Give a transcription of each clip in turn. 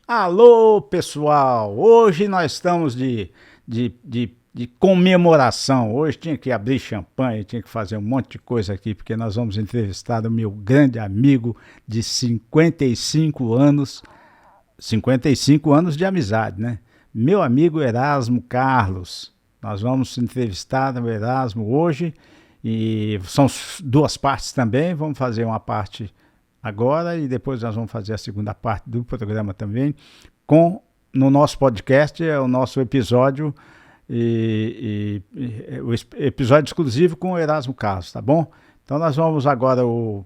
Alô, pessoal! Hoje nós estamos de comemoração. Hoje tinha que abrir champanhe, tinha que fazer um monte de coisa aqui, porque nós vamos entrevistar o meu grande amigo de 55 anos, 55 anos de amizade, né? Meu amigo Erasmo Carlos. Nós vamos entrevistar o Erasmo hoje e são duas partes também. Vamos fazer uma parte agora e depois nós vamos fazer a segunda parte do programa também no nosso podcast, é o nosso episódio o episódio exclusivo com o Erasmo Carlos, tá bom? Então nós vamos agora, o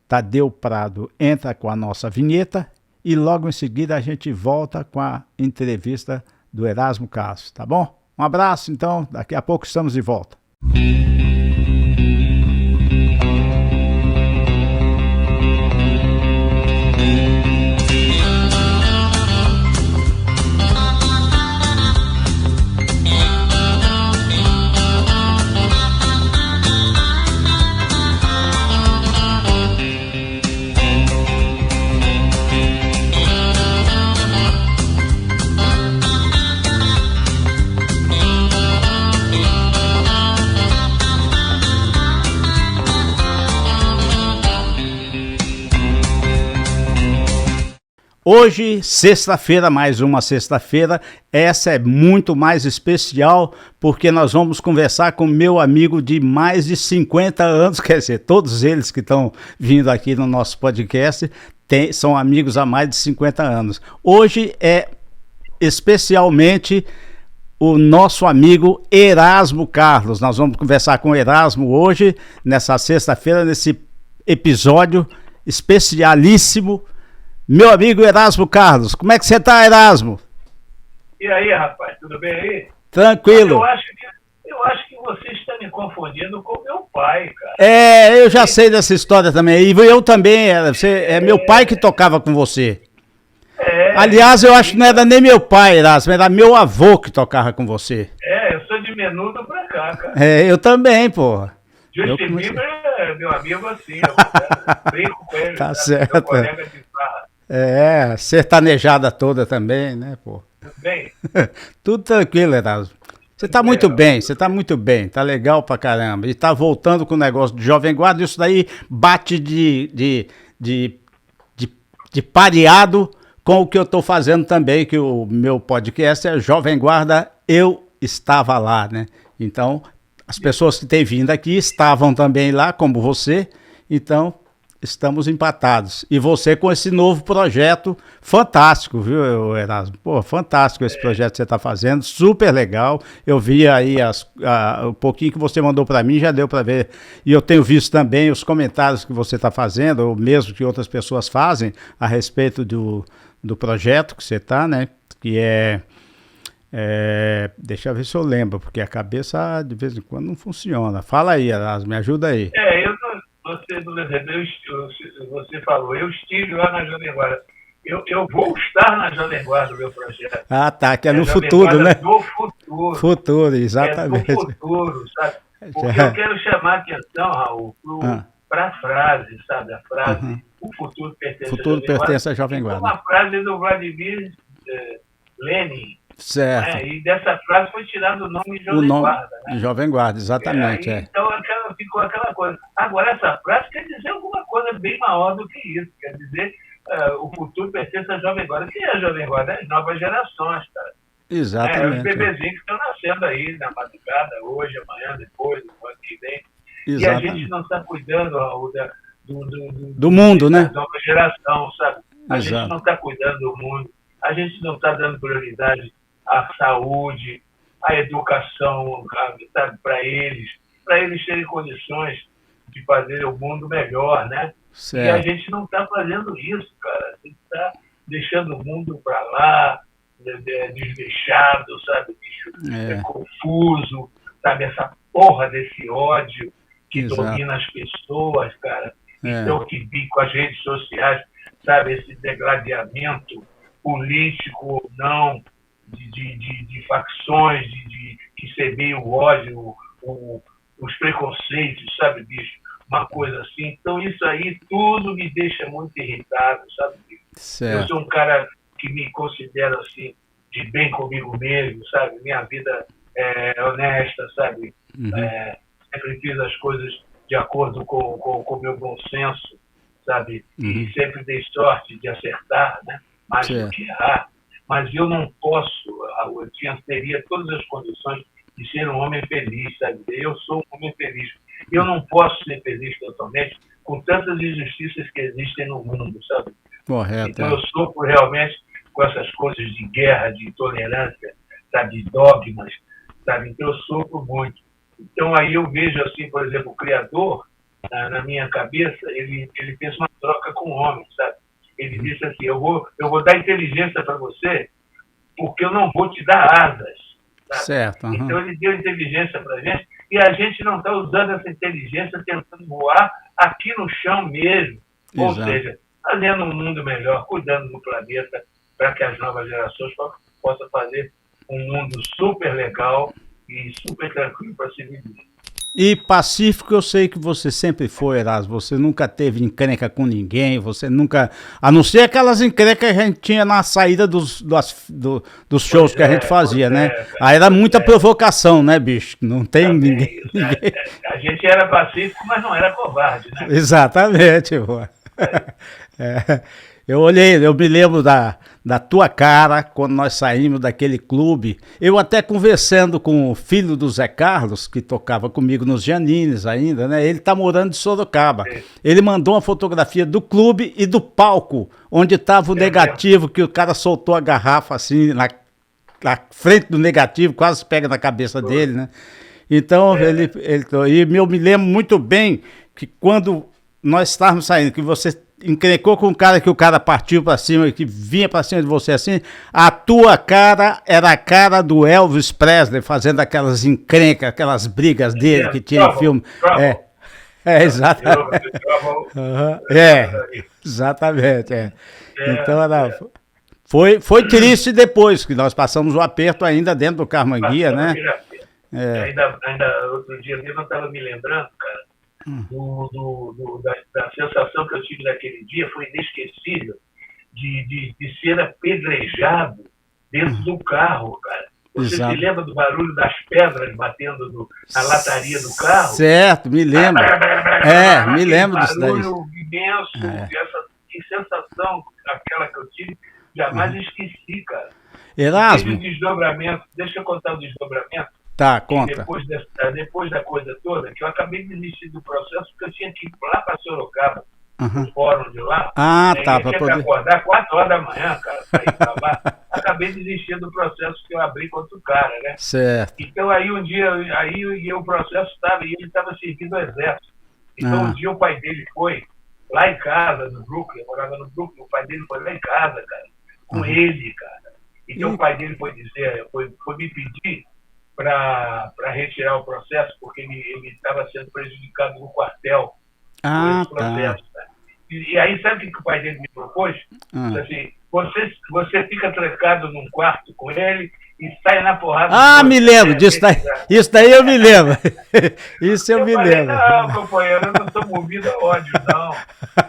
Tadeu Prado entra com a nossa vinheta e logo em seguida a gente volta com a entrevista do Erasmo Carlos, tá bom? Um abraço, então, daqui a pouco estamos de volta. Hoje, sexta-feira, mais uma sexta-feira, essa é muito mais especial porque nós vamos conversar com meu amigo de mais de 50 anos, quer dizer, todos eles que estão vindo aqui no nosso podcast são amigos há mais de 50 anos. Hoje é especialmente o nosso amigo Erasmo Carlos. Nós vamos conversar com o Erasmo hoje, nessa sexta-feira, nesse episódio especialíssimo. Meu amigo Erasmo Carlos, como é que você está, Erasmo? E aí, rapaz, tudo bem aí? Tranquilo. Eu acho que você está me confundindo com meu pai, cara. Eu já sei dessa história também. E eu também, meu pai que tocava com você. Aliás, eu acho que não era nem meu pai, Erasmo, era meu avô que tocava com você. Eu sou de Menudo pra cá, cara. Eu também, porra. Justin Bieber é meu amigo assim, eu brinco com ele. Tá certo. Meu colega de farra. Sertanejada toda também, né, pô? Tudo bem? Tudo tranquilo, Erasmo. Você tá muito bem, tá legal pra caramba. E tá voltando com o negócio de Jovem Guarda, isso daí bate de pareado com o que eu tô fazendo também, que o meu podcast é Jovem Guarda, eu estava lá, né? Então, as pessoas que têm vindo aqui estavam também lá, como você, então estamos empatados. E você com esse novo projeto fantástico, viu, Erasmo? Pô, fantástico esse projeto que você está fazendo, super legal. Eu vi aí o pouquinho que você mandou para mim, já deu para ver. E eu tenho visto também os comentários que você está fazendo, ou mesmo que outras pessoas fazem, a respeito do projeto que você está, né? Que deixa eu ver se eu lembro, porque a cabeça de vez em quando não funciona. Fala aí, Erasmo, me ajuda aí. Você falou, eu estive lá na Jovem Guarda. Eu vou estar na Jovem Guarda, o meu projeto. Ah, tá, que é no futuro, né? Do futuro. Futuro, exatamente. É do futuro, sabe? Porque eu quero chamar a atenção, Raul, para a frase, sabe? A frase, o futuro pertence à Jovem Guarda. Uma frase do Vladimir Lenin. Certo. E dessa frase foi tirado o nome de Jovem Guarda. Né? Jovem Guarda, exatamente. Então ficou aquela coisa. Agora, essa frase quer dizer alguma coisa bem maior do que isso. Quer dizer, o futuro pertence à Jovem Guarda. O que é a Jovem Guarda? As novas gerações, cara. Exatamente. Os bebezinhos que estão nascendo aí na madrugada, hoje, amanhã, depois, no ano que vem. Exatamente. E a gente não está cuidando, Raul, do mundo, né? Da nova geração, sabe? A Exato. gente não está cuidando do mundo. A gente não está dando prioridade à saúde, à educação, sabe, para eles terem condições de fazer o mundo melhor, né? Certo. E a gente não está fazendo isso, cara. A gente está deixando o mundo para lá, desleixado, sabe, bicho? Confuso, sabe? Essa porra desse ódio que domina as pessoas, cara. Então, que vi com as redes sociais, sabe? Esse degladiamento político ou não, de facções, que semeiam o ódio, os preconceitos, sabe, bicho? Uma coisa assim. Então, isso aí tudo me deixa muito irritado, sabe, bicho? Certo. Eu sou um cara que me considero assim, de bem comigo mesmo, sabe? Minha vida é honesta, sabe? Sempre fiz as coisas de acordo com o meu bom senso, sabe? E sempre dei sorte de acertar, né? Mais do que errar. Mas eu não posso, teria todas as condições de ser um homem feliz, sabe? Eu sou um homem feliz. Eu não posso ser feliz totalmente com tantas injustiças que existem no mundo, sabe? Correto. Então eu sofro realmente com essas coisas de guerra, de intolerância, sabe? De dogmas, sabe? Então eu sofro muito. Então aí eu vejo assim, por exemplo, o Criador, na minha cabeça, ele fez uma troca com o homem, sabe? Ele disse assim, eu vou dar inteligência para você, porque eu não vou te dar asas. Sabe? Certo. Então ele deu inteligência para a gente, e a gente não está usando essa inteligência tentando voar aqui no chão mesmo. Exato. Ou seja, fazendo um mundo melhor, cuidando do planeta, para que as novas gerações possam fazer um mundo super legal e super tranquilo para se viver. E pacífico eu sei que você sempre foi, Erasmo. Você nunca teve encrenca com ninguém, você nunca... A não ser aquelas encrencas que a gente tinha na saída dos shows que a gente fazia, né? Aí era muita provocação, né, bicho? Não tem ninguém. A gente era pacífico, mas não era covarde, né? Exatamente, pô. Eu me lembro da tua cara quando nós saímos daquele clube. Eu até conversando com o filho do Zé Carlos, que tocava comigo nos Janines ainda, né? Ele tá morando em Sorocaba. Ele mandou uma fotografia do clube e do palco, onde estava o negativo, que o cara soltou a garrafa assim na frente do negativo, quase pega na cabeça dele, né? Então, eu me lembro muito bem que quando nós estávamos saindo, que você encrencou com um cara que o cara partiu pra cima, que vinha pra cima de você assim, a tua cara era a cara do Elvis Presley, fazendo aquelas encrencas, aquelas brigas dele que tinha em filme. Exatamente. Exatamente. Então foi triste depois, que nós passamos o aperto ainda dentro do Carmanguia, né? Ainda outro dia mesmo eu estava me lembrando, cara, da sensação que eu tive naquele dia. Foi inesquecível de ser apedrejado dentro do carro, cara. Você se lembra do barulho das pedras batendo na lataria do carro? Certo, me lembro. Me lembro disso daí. Barulho imenso, que sensação aquela que eu tive, jamais esqueci, cara. Erasmo. Deixa eu contar o desdobramento. Tá, conta. Depois da coisa toda, que eu acabei de desistir do processo, porque eu tinha que ir lá para Sorocaba, no fórum de lá. Tá, para poder acordar 4 horas da manhã, cara, para ir para lá. Acabei de desistir do processo que eu abri contra o cara, né? Certo. Então aí um dia, o processo estava, e ele estava servindo o exército. Então um dia o pai dele foi lá em casa, no Brooklyn, eu morava no Brooklyn, o pai dele foi lá em casa, cara, com ele, cara. Então o pai dele foi me pedir para retirar o processo, porque ele estava sendo prejudicado no quartel por esse processo. Tá. E aí, sabe o que o pai dele me propôs? Assim, você fica trancado num quarto com ele e sai na porrada. Me lembro disso daí. Isso daí eu me lembro. Isso eu me lembro. Não, companheiro, eu não estou movido a ódio, não.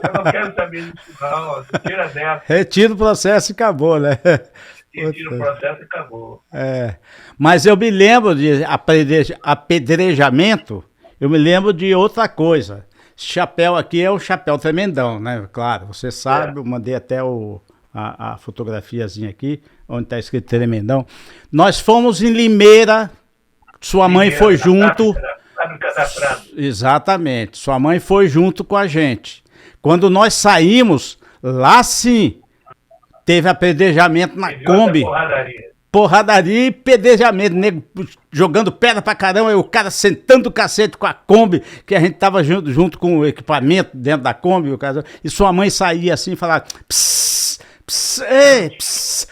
Eu não quero saber disso, não. Tira dessa. Retira o processo e acabou, né? Retira o processo e acabou. Mas eu me lembro de apedrejamento, eu me lembro de outra coisa. Esse chapéu aqui é o chapéu tremendão, né? Claro, você sabe, eu mandei até a fotografiazinha aqui, onde está escrito tremendão. Nós fomos em Limeira, sua mãe foi junto. Exatamente, sua mãe foi junto com a gente. Quando nós saímos, lá sim, teve apedrejamento na Kombi. Porradaria e pedrejamento, nego jogando pedra pra caramba, e o cara sentando o cacete com a Kombi, que a gente tava junto com o equipamento dentro da Kombi, e sua mãe saía assim e falava, psss, psss, psss,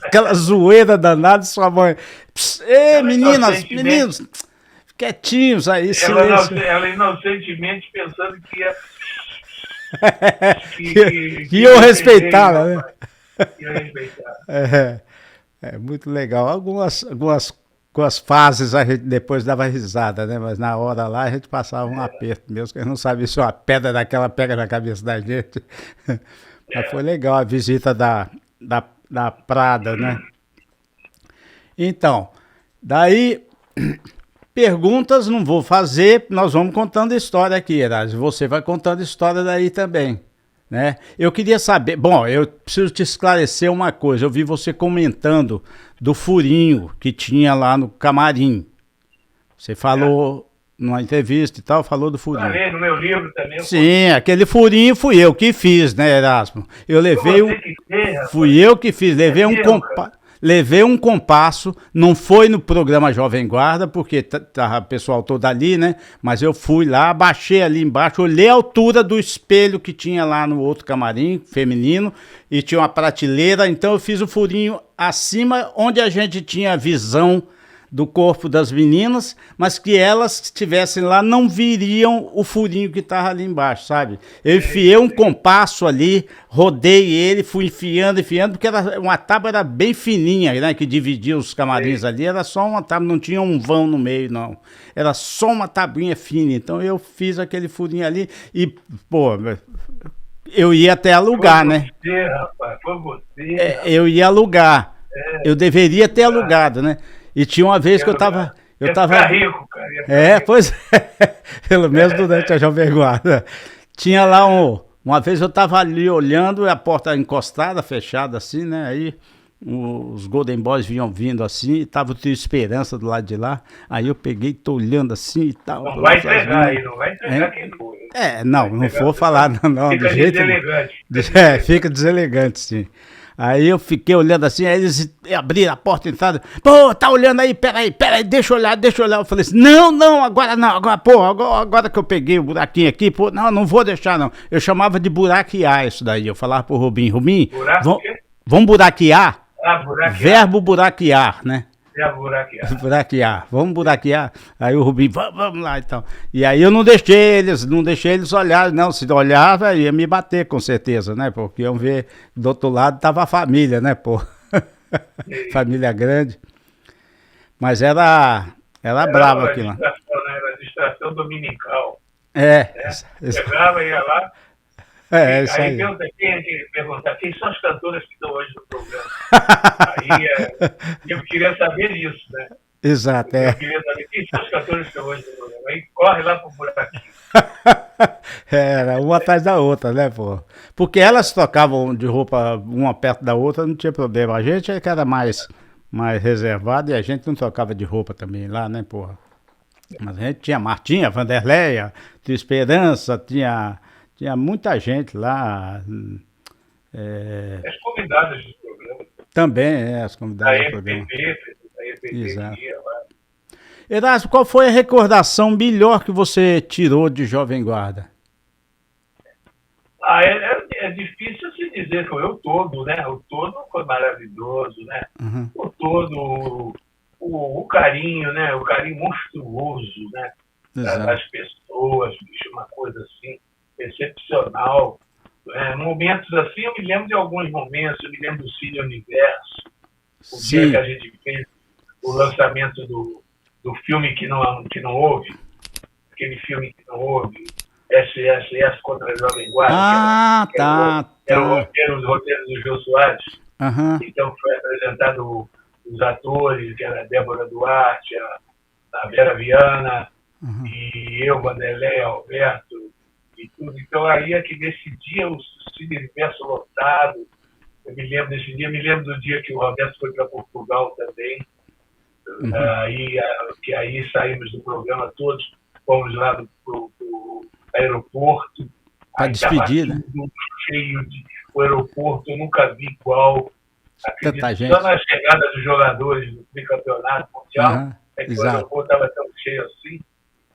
aquela zoeira danada, sua mãe, psss, meninos, quietinhos aí, silêncio. Ela inocentemente pensando que ia... que iam respeitá-la, né? É muito legal. Algumas fases a gente depois dava risada, né? Mas na hora lá a gente passava um aperto mesmo, que a gente não sabia se uma pedra daquela pega na cabeça da gente. Mas foi legal a visita da Prada, né? Então, daí, perguntas não vou fazer, nós vamos contando história aqui, Erasmo. Você vai contando história daí também, né? Eu queria saber, bom, eu preciso te esclarecer uma coisa. Eu vi você comentando do furinho que tinha lá no camarim. Você falou numa entrevista e tal, falou do furinho. Falei no meu livro também. Sim, aquele furinho fui eu que fiz, né, Erasmo? Eu levei fui eu que fiz, levei um compasso, não foi no programa Jovem Guarda, porque tava o pessoal todo ali, né? Mas eu fui lá, abaixei ali embaixo, olhei a altura do espelho que tinha lá no outro camarim feminino e tinha uma prateleira, então eu fiz o furinho acima, onde a gente tinha visão do corpo das meninas, mas que elas que estivessem lá não viriam o furinho que estava ali embaixo, sabe? Eu enfiei um compasso ali, rodei ele, fui enfiando, porque uma tábua era bem fininha, né? Que dividia os camarins ali, era só uma tábua, não tinha um vão no meio, não. Era só uma tabuinha fina, então eu fiz aquele furinho ali e, pô, eu ia até alugar, né? Você, rapaz, foi você. Eu ia alugar, eu deveria ter alugado, né? E tinha uma vez que eu tava rico, cara. Pois é, pelo menos durante a Jovem Guarda. Tinha lá uma vez eu tava ali olhando, a porta encostada, fechada assim, né? Aí os Golden Boys vinham vindo assim, e tava o Trio Esperança do lado de lá. Aí eu peguei, tô olhando assim e tal. Não vai entregar aí, não vai entregar quem foi. Não vou falar não. Fica do jeito deselegante. Fica deselegante, sim. Aí eu fiquei olhando assim, aí eles abriram a porta e entraram. Pô, tá olhando aí, peraí, deixa eu olhar. Eu falei assim, não, agora não, agora que eu peguei o buraquinho aqui, pô, não vou deixar não. Eu chamava de buraquear isso daí, eu falava pro Rubim, vamos buraquear? Buraquear. Verbo buraquear, né? Buraquear. Vamos buraquear. Aí o Rubim, vamos lá então. E aí eu não deixei eles olharem, não. Se olhava, ia me bater com certeza, né? Porque iam ver do outro lado tava a família, né, pô? Família grande. Mas era bravo aquilo lá. Era distração dominical. Chegava e ia lá. Isso aí. Perguntar quem são as cantoras que estão hoje no programa. Eu queria saber disso, né? Exato, Eu queria saber quem são as cantoras que estão hoje no programa. Aí corre lá pro buraquinho. Era uma atrás da outra, né, pô? Porque elas tocavam de roupa uma perto da outra, não tinha problema. A gente é que era mais reservado e a gente não tocava de roupa também lá, né, porra? Mas a gente tinha Martinha, Vanderleia, tinha Esperança, tinha muita gente lá. As convidadas do programa. Também, as convidadas do programa. Exato. Erasmo, qual foi a recordação melhor que você tirou de Jovem Guarda? É difícil se dizer, foi o todo, né? O todo foi maravilhoso, né? Uhum. O todo, o carinho, né? O carinho monstruoso, né? Das pessoas, uma coisa assim, excepcional. Momentos assim, eu me lembro de alguns momentos, eu me lembro do Cine Universo, dia que a gente fez o lançamento do filme que não houve, aquele filme que não houve, SSS contra a Jovem Guarda, era o roteiro do Jô Soares. Uhum. Então foi apresentado os atores, que era a Débora Duarte, a Vera Viana, e eu, Vanderlei, Alberto, e tudo. Então aí é que nesse dia o Cine Universo lotado, eu me lembro desse dia, me lembro do dia que o Roberto foi para Portugal também. Aí saímos do programa todos, fomos lá pro aeroporto. Para despedir, né? Tudo cheio o aeroporto, eu nunca vi igual. Tanta gente. Só na chegada dos jogadores do tricampeonato mundial, que o aeroporto estava tão cheio assim.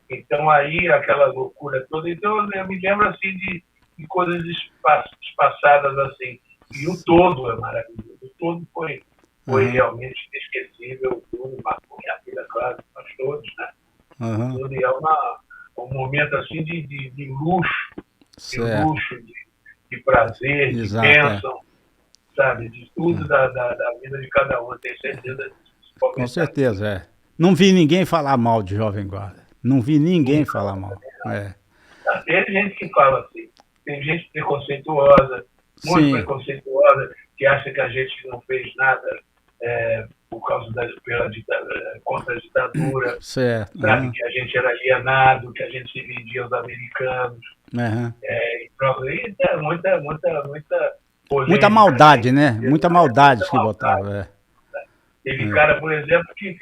Então aí aquela loucura toda. Então eu me lembro assim de coisas passadas assim. E o todo é maravilhoso. O todo foi realmente inesquecível. Tudo marcou minha vida, claro, nós todos, né? Tudo, e é um momento assim de luxo, de prazer, de bênção, sabe? De tudo da vida de cada um, tenho certeza disso. Com certeza, Não vi ninguém falar mal de Jovem Guarda. Não vi ninguém falar mal. Tem gente que fala assim, tem gente preconceituosa, muito preconceituosa, que acha que a gente não fez nada por causa contra a ditadura, Certo. sabe, que a gente era alienado, que a gente se vendia aos americanos. E muita polêmica, muita maldade, né? Muita maldade que botava. Teve cara, por exemplo, que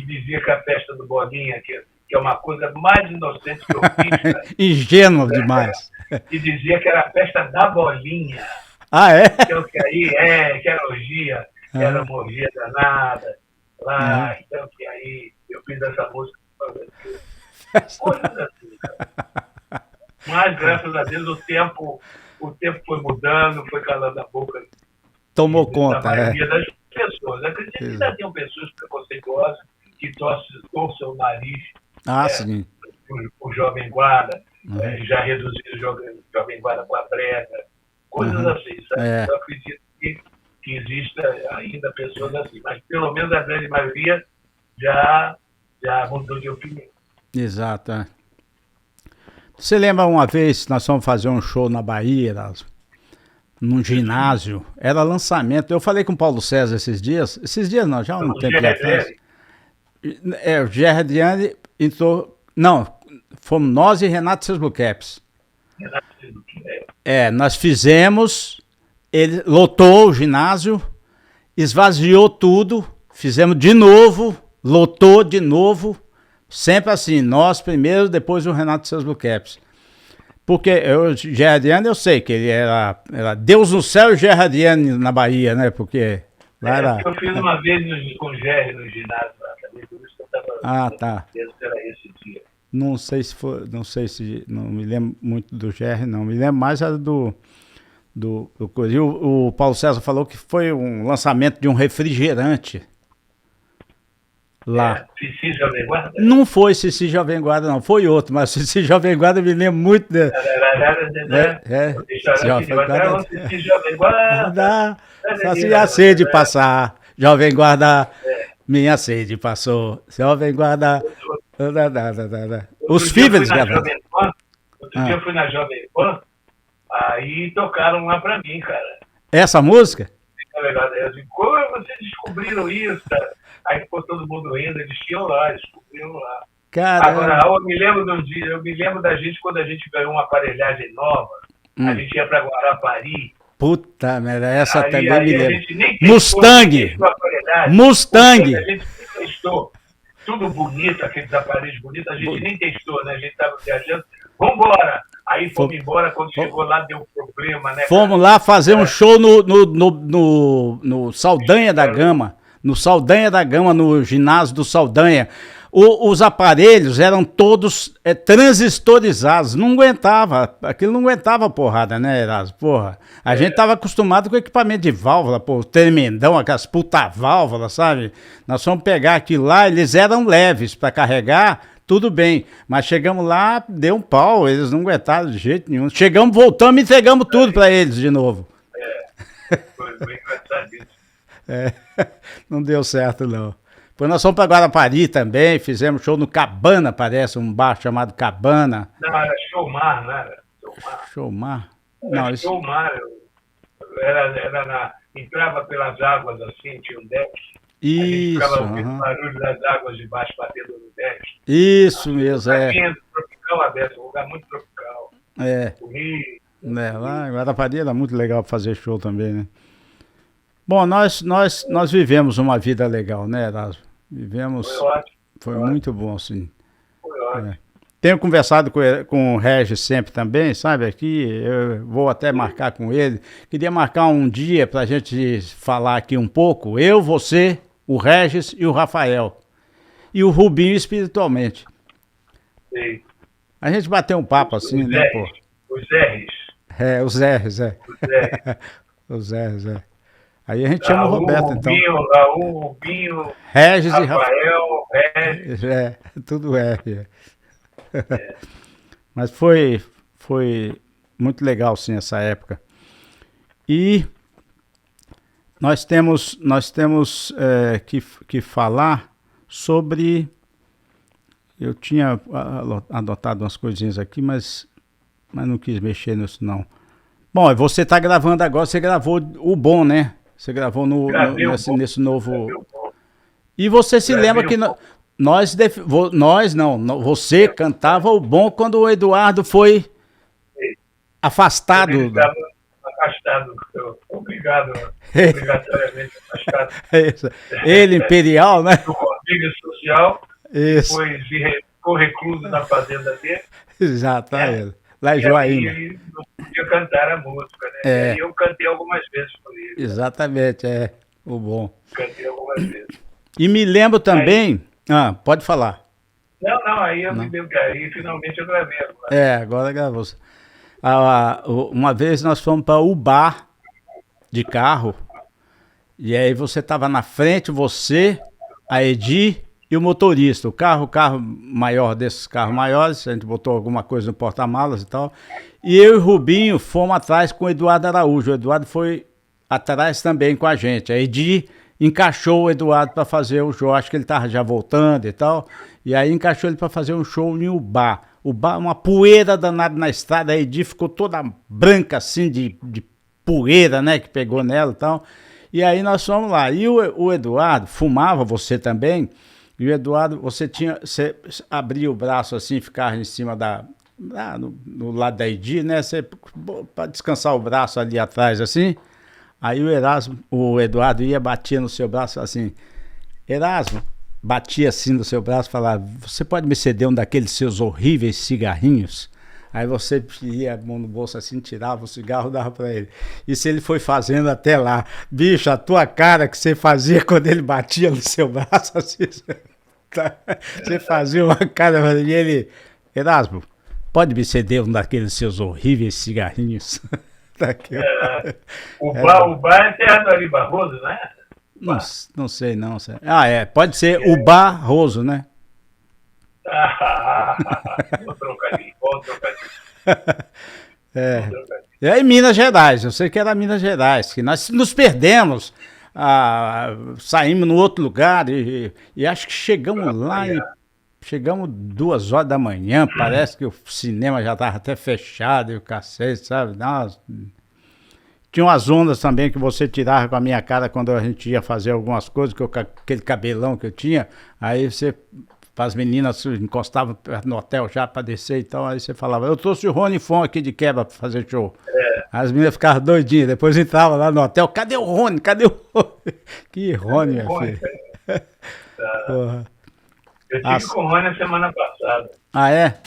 dizia que a festa do Bolinha, que é uma coisa mais inocente que eu fiz, cara, ingênuo demais. E dizia que era a festa da Bolinha. Ah, é? Então, que aí, que era orgia, que era uma orgia danada. Lá, então, que aí eu fiz essa música. Coisas assim, cara. Mas, graças a Deus, o tempo foi mudando, foi calando a boca. Tomou conta, da maioria das pessoas. Acredito que ainda tem pessoas preconceituosas que torcem o nariz sim. o Jovem Guarda, já reduziu o Jovem Guarda com a brega, coisas assim, sabe? Eu acredito que exista ainda pessoas assim, mas pelo menos a grande maioria já mudou de opinião. Exato. Você lembra uma vez nós fomos fazer um show na Bahia, num ginásio, era lançamento, eu falei com o Paulo César esses dias não, já há um tempo atrás. O Gerardiane entrou, não, fomos nós e Renato Seus Blue Caps. Nós fizemos, ele lotou o ginásio, esvaziou tudo, fizemos de novo, lotou de novo, sempre assim, nós primeiro, depois o Renato Seus Blue Caps. Porque o Gerardiane, eu sei que ele era Deus no céu e Gerardiane na Bahia, né? Porque lá era... Eu fiz uma vez com o Gerry no ginásio lá também, por isso que eu estava... tá. Era esse dia. Não sei se não me lembro muito do Gerry, não. Me lembro mais do coisa. E o Paulo César falou que foi um lançamento de um refrigerante lá. Cici Jovem Guarda? Não foi Cici Jovem Guarda, não. Foi outro, mas Cici Jovem Guarda me lembro muito dele. Cici Jovem Guarda. Sacia a sede passar. Jovem Guarda, minha sede passou. Jovem Guarda. Os Fíveis, galera. Outro dia eu fui na Jovem Pan, aí tocaram lá pra mim, cara. Essa música? Eu digo, como vocês descobriram isso, cara? Aí ficou todo mundo rindo, eles tinham lá, descobriram lá. Caramba. Agora, eu me lembro da gente quando a gente ganhou uma aparelhagem nova, a gente ia pra Guarapari. Puta merda, essa também me lembro. Mustang! Mustang! A gente nem testou. Tudo bonito, aqueles aparelhos bonitos, a gente nem testou, né? A gente estava viajando, vambora! Aí fomos embora, quando chegou lá deu problema, né? Fomos lá fazer um show no Saldanha da Gama, no ginásio do Saldanha. Os aparelhos eram todos transistorizados, não aguentava, aquilo não aguentava porrada, né, Erasmo? Porra, a gente tava acostumado com equipamento de válvula, pô, tremendão, aquelas puta válvulas, sabe? Nós fomos pegar aquilo lá, eles eram leves para carregar, tudo bem, mas chegamos lá, deu um pau, eles não aguentaram de jeito nenhum. Chegamos, voltamos e entregamos tudo para eles de novo. Foi bem engraçado isso. Não deu certo, não. Depois nós fomos para Guarapari também, fizemos show no Cabana, parece, um bar chamado Cabana. Não, era Showmar, né? Showmar? Não, isso... Showmar, entrava pelas águas assim, tinha um deck. Isso. Ficava ouvindo o barulho das águas de baixo batendo no deck. Isso mesmo, tropical aberto, um lugar muito tropical. Lá em Guarapari era muito legal fazer show também, né? Bom, nós vivemos uma vida legal, né, Erasmo? Vivemos... Foi ótimo. Foi muito bom, sim. Foi ótimo. Tenho conversado com o Regis sempre também, sabe, aqui, eu vou até marcar com ele. Queria marcar um dia pra gente falar aqui um pouco, eu, você, o Regis e o Rafael. E o Rubinho espiritualmente. Sim. A gente bateu um papo assim, né, pô? Os R's. Os R's, Os R's. Aí a gente chama o Roberto, então. Raul, Rubinho, Regis Rafael, Regis. Tudo R. Mas foi muito legal, sim, essa época. E nós temos que falar sobre... Eu tinha adotado umas coisinhas aqui, mas não quis mexer nisso, não. Bom, e você está gravando agora, você gravou o bom, né? Você gravou nesse novo. E você se lembra que nós não, você cantava o bom quando o Eduardo foi afastado. Ele estava afastado, obrigatoriamente afastado. Ele, Imperial, né? Do convívio social, Isso. depois ficou recluso na fazenda dele. Exato, lá em Joaína. Ele não podia cantar a música, né? É. E aí eu cantei algumas vezes por ele. Exatamente, o bom. Cantei algumas vezes. E me lembro também. Pode falar. Não, aí eu me deu aí finalmente eu gravei agora. Agora gravou. Uma vez nós fomos para Ubá de carro. E aí você estava na frente, você, a Edi e o motorista. O carro maior desses carros maiores, a gente botou alguma coisa no porta-malas e tal. E eu e o Rubinho fomos atrás com o Eduardo Araújo. O Eduardo foi atrás também com a gente. A Edi encaixou o Eduardo para fazer o show. Acho que ele estava já voltando e tal. E aí encaixou ele para fazer um show em Ubá. Ubá, uma poeira danada na estrada. A Edi ficou toda branca assim de poeira, né? Que pegou nela e tal. E aí nós fomos lá. E o Eduardo fumava, você também. E o Eduardo, você abria o braço assim, ficava em cima no lado da Edi, né? Para descansar o braço ali atrás assim. Aí o Eduardo batia no seu braço assim, Erasmo, batia assim no seu braço e falava, você pode me ceder um daqueles seus horríveis cigarrinhos? Aí você ia a mão no bolso assim, tirava o cigarro, dava pra ele. Isso ele foi fazendo até lá. Bicho, a tua cara que você fazia quando ele batia no seu braço, assim, você fazia uma cara e ele, Erasmo, pode me ceder um daqueles seus horríveis cigarrinhos? O bar é terra do Ari Barroso, né? Não sei não. Pode ser o Barroso, né? Vou trocar ali. É em Minas Gerais, eu sei que era Minas Gerais, que nós nos perdemos, saímos no outro lugar e acho que chegamos lá, chegamos 2h da manhã, parece que o cinema já estava até fechado e o cacete, sabe? Nossa. Tinha umas ondas também que você tirava com a minha cara quando a gente ia fazer algumas coisas, aquele cabelão que eu tinha, aí você... As meninas encostavam no hotel já para descer e tal, aí você falava, eu trouxe o Rony Fon aqui de quebra para fazer show. As meninas ficavam doidinhas, depois entravam lá no hotel, cadê o Rony? Cadê o Rony? Que Rony, minha filha. Eu estive com o Rony a semana passada. Ah, é?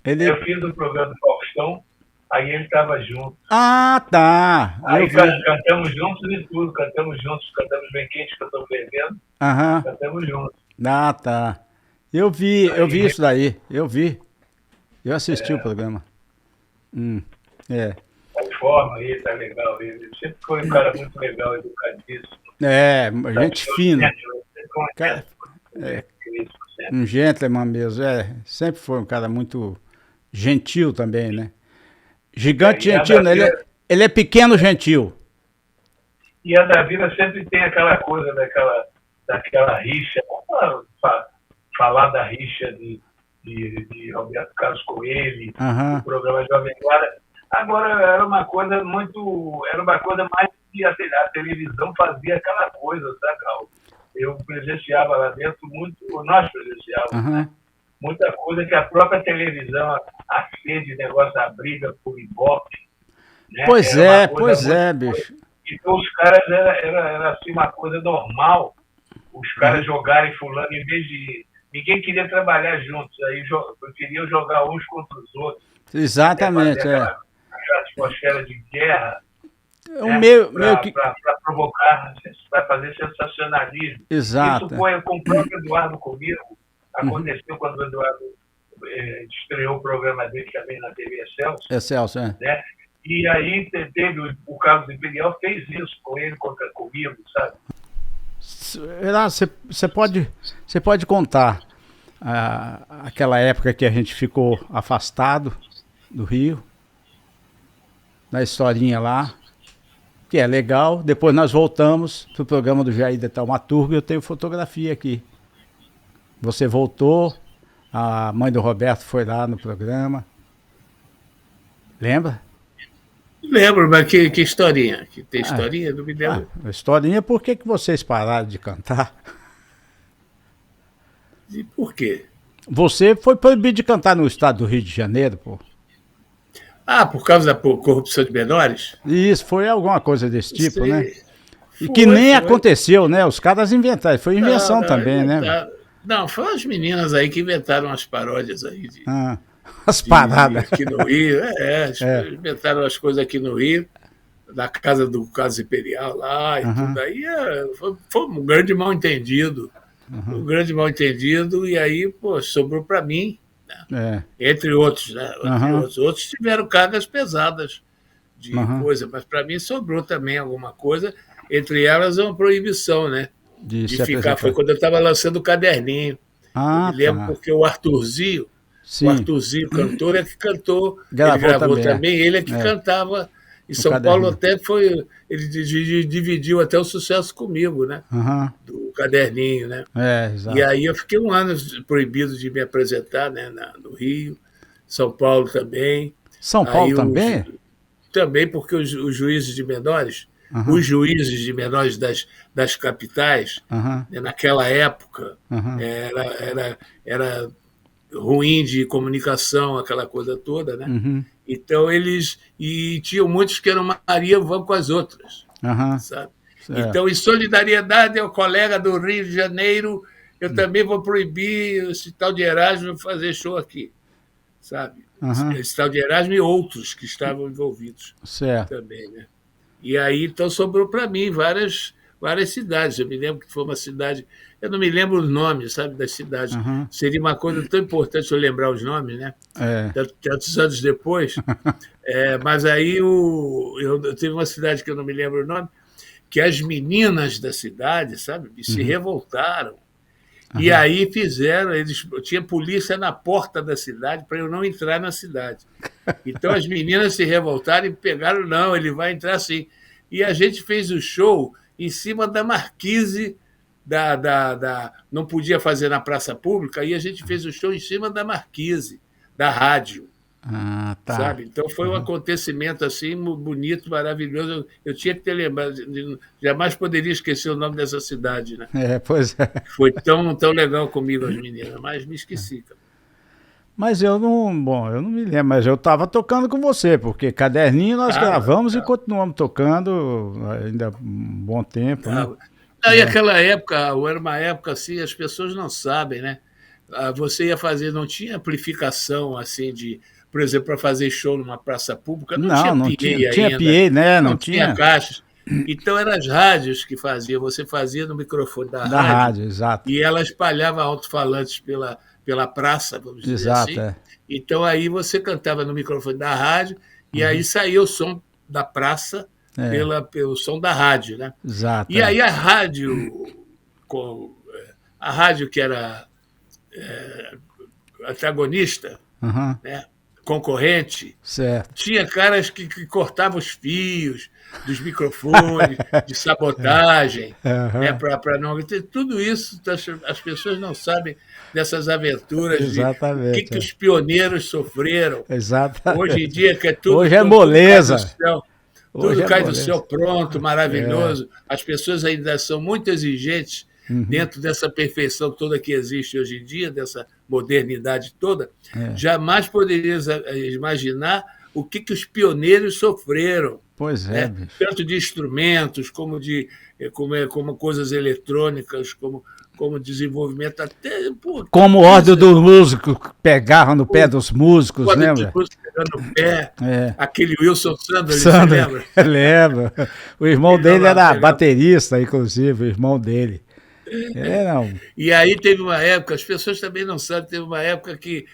Eu fiz o programa do Faustão, aí ele estava junto. Ah, tá. Aí cantamos juntos e tudo, cantamos bem quente, cantamos bebendo, cantamos juntos. Ah, tá. Eu vi isso daí, eu assisti o programa. Tá de forma aí, tá legal. Ele sempre foi um cara muito legal, educadíssimo. Gente fina. Um gentleman mesmo, sempre foi um cara muito gentil também, né? Gigante gentil, né? Ele é pequeno gentil. E a Davila sempre tem aquela coisa daquela rixa, falar da rixa de Roberto Carlos Coelho, do programa Jovem Guarda. Agora era uma coisa mais que a televisão fazia aquela coisa, sabe, Raul? Eu presenciava lá dentro nós presenciávamos, né? Muita coisa que a própria televisão, a sede, negócio da briga por Ibope, né? Pois é, bicho. Então os caras era assim uma coisa normal, os caras jogarem fulano em vez de... Ninguém queria trabalhar juntos, aí preferiam jogar uns contra os outros. Exatamente, aquela atmosfera de guerra, para provocar, para fazer sensacionalismo. Exato. Isso foi com o próprio Eduardo comigo, aconteceu quando o Eduardo estreou o programa dele também na TV Excelsior, né? E aí teve o Carlos Imperial, fez isso com ele, comigo, sabe? Você pode contar aquela época que a gente ficou afastado do Rio, na historinha lá, que é legal. Depois nós voltamos pro programa do Jair de Taumaturgo e eu tenho fotografia aqui. Você voltou, a mãe do Roberto foi lá no programa. Lembra? Lembro, mas que historinha? Que tem Ah, historinha? Não me lembro. historinha, por que que vocês pararam de cantar? E por quê? Você foi proibido de cantar no estado do Rio de Janeiro, pô. Ah, por causa da corrupção de menores? E isso foi alguma coisa desse tipo, né? Sei. E que Foi, nem foi. aconteceu, né? Os caras inventaram. Foi Não, invenção não, também, né? inventaram. Não, foram as meninas aí que inventaram as paródias aí Ah, as de paradas. aqui no Rio. É. Inventaram as coisas aqui no Rio, na casa do Caso Imperial lá e tudo Aham, aí. Foi um grande mal-entendido. Um grande mal-entendido, e aí, pô, sobrou para mim, é. entre outros, né? Entre Aham, outros. Outros tiveram cargas pesadas de aham. coisa, mas para mim sobrou também alguma coisa, entre elas uma proibição, né? De De se ficar. Foi apresentar. quando eu estava lançando o caderninho. Eu me Ah, lembro tá. porque o Sim. Arthurzinho, cantor, é que cantou, ele Gravou gravou também. também, ele é que É, cantava. Em no São Paulo caderninho. até foi. Ele dividiu até o sucesso comigo, né? Aham. Do caderninho, né? É, E exato. aí eu fiquei um ano proibido de me apresentar, né, no Rio, São Paulo também. São Paulo Aí também? também porque os juízes de menores, Aham, os juízes de menores das capitais, aham, né, naquela época, aham. era ruim de comunicação, aquela coisa toda, né? Uhum, Então eles. E tinham muitos que eram Maria vão com as outras, aham. sabe? Certo. Então, em solidariedade ao colega do Rio de Janeiro, eu também vou proibir esse tal de Erasmo fazer show aqui, sabe? Aham. Esse tal de Erasmo e outros que estavam envolvidos Certo. também, né? E aí, então, sobrou para mim várias cidades. Eu me lembro que foi uma cidade, eu não me lembro os nomes, sabe, das cidades. Aham. Seria uma coisa tão importante eu lembrar os nomes, né? É. Tantos anos depois. Mas aí eu tive uma cidade que eu não me lembro o nome, que as meninas da cidade, sabe, se Uhum. revoltaram. E Aham. aí tinha polícia na porta da cidade para eu não entrar na cidade. Então as meninas se revoltaram e pegaram, não, ele vai entrar sim. E a gente fez o show em cima da marquise não podia fazer na praça pública, e a gente fez o show em cima da marquise, da rádio. Ah, tá. Sabe? Então foi um Aham. acontecimento assim bonito, maravilhoso. Eu tinha que ter lembrado, jamais poderia esquecer o nome dessa cidade, né? É, pois é. Foi tão legal comigo as meninas, mas me esqueci. Cara. Mas eu não, bom, eu não me lembro, mas eu tava tocando com você, porque caderninho nós Tava, gravamos e tava, continuamos tocando ainda um bom tempo, né? tava. Aí aquela época, era uma época assim, as pessoas não sabem, né? Você ia fazer, não tinha amplificação assim de, por exemplo, para fazer show numa praça pública, não Não, tinha não tinha, PA tinha ainda, PA, né? Não não tinha tinha caixas. Então eram as rádios que faziam, você fazia no microfone da da rádio rádio, exato. e ela espalhava alto-falantes pela praça, vamos dizer Exato, assim. é. Então aí você cantava no microfone da rádio e aí saía o som da praça É, pelo som da rádio, né? exato, E é. aí a rádio que era antagonista, Aham, né, concorrente, certo. tinha caras que cortavam os fios dos microfones, de sabotagem, né, Aham, para não. Tudo isso as pessoas não sabem dessas aventuras de o exatamente, que é. os pioneiros sofreram. Hoje em Exatamente. dia, que é Hoje é tudo cai do moleza. céu, Hoje tudo é cai do céu moleza. pronto, É. maravilhoso. As pessoas ainda são muito exigentes Uhum, dentro dessa perfeição toda que existe hoje em dia, dessa modernidade toda. é. Jamais poderias imaginar o que os pioneiros sofreram, Pois é, né? bicho. Tanto de instrumentos, como coisas eletrônicas, como desenvolvimento, até pô, Como ordem coisa, dos músicos pegavam no pé dos músicos, quando as lembra? pessoas pegando no pé, É. aquele Wilson Sanders, você Sandra, lembra? lembra? O irmão Ele dele lá era pegava. baterista, inclusive, o irmão dele. É, não. E aí teve uma época, as pessoas também não sabem, teve uma época que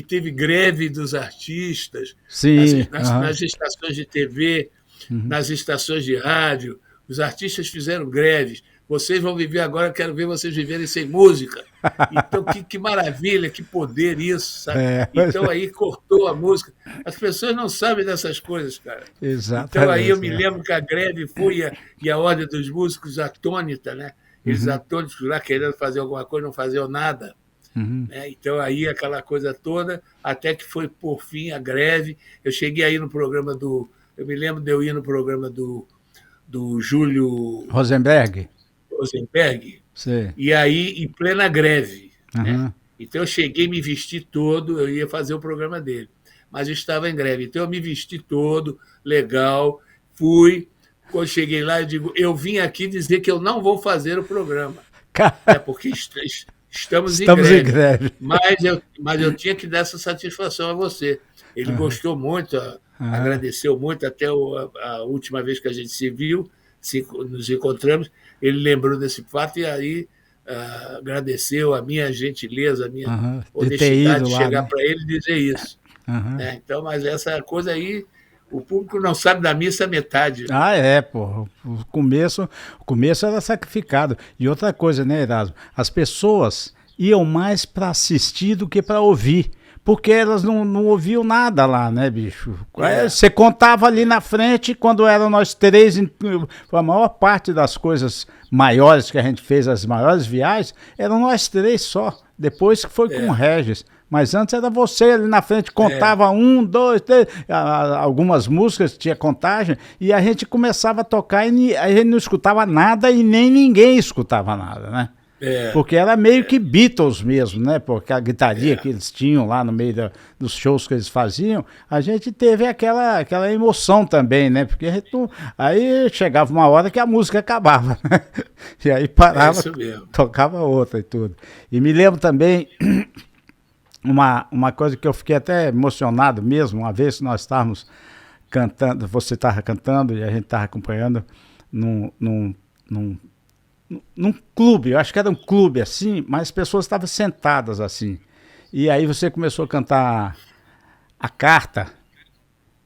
teve greve dos artistas Sim, aham. nas estações de TV, Uhum. nas estações de rádio. Os artistas fizeram greves. Vocês vão viver agora, quero ver vocês viverem sem música. Então, que maravilha, que poder isso, sabe? É, Então, aí cortou a música. As pessoas não sabem dessas coisas, cara. Então, aí eu exatamente. me É. lembro que a greve foi e a Ordem dos Músicos atônita, né? Eles Uhum, atônitos lá querendo fazer alguma coisa, não faziam nada. uhum. Né? Então, aí aquela coisa toda, até que foi, por fim, a greve. Eu cheguei aí no programa Eu me lembro de eu ir no programa do Júlio Rosenberg? Rosenberg, Sim. e aí em plena greve. Uhum. Então eu cheguei, me vesti todo, eu ia fazer o programa dele, mas eu estava em greve. Então eu me vesti todo, legal, fui. Quando cheguei lá, eu digo, eu vim aqui dizer que eu não vou fazer o programa, porque estamos em Estamos em greve. greve. Mas eu tinha que dar essa satisfação a você. Ele gostou muito, agradeceu muito, até a última vez que a gente se viu, nos encontramos, ele lembrou desse fato e aí agradeceu a minha gentileza, a minha De ter honestidade ido de lá, chegar né? para ele e dizer isso. Então, mas essa coisa aí, o público não sabe da missa metade. Pô. O começo era sacrificado. E outra coisa, né, Erasmo? As pessoas iam mais para assistir do que para ouvir. Porque elas não ouviam nada lá, né, bicho? Você contava ali na frente, quando eram nós três, a maior parte das coisas maiores que a gente fez, as maiores viagens, eram nós três só. Depois que foi com o Regis. Mas antes era você ali na frente, contava 1, 2, 3, algumas músicas, tinha contagem, e a gente começava a tocar e a gente não escutava nada e nem ninguém escutava nada, né? Porque era meio que Beatles mesmo, né? Porque a gritaria que eles tinham lá no meio dos shows que eles faziam, a gente teve aquela emoção também, né? Porque aí chegava uma hora que a música acabava, né? E aí parava, tocava outra e tudo. E me lembro também uma coisa que eu fiquei até emocionado mesmo, uma vez que nós estávamos cantando, você estava cantando e a gente estava acompanhando num clube, eu acho que era um clube assim, mas as pessoas estavam sentadas assim. E aí você começou a cantar a carta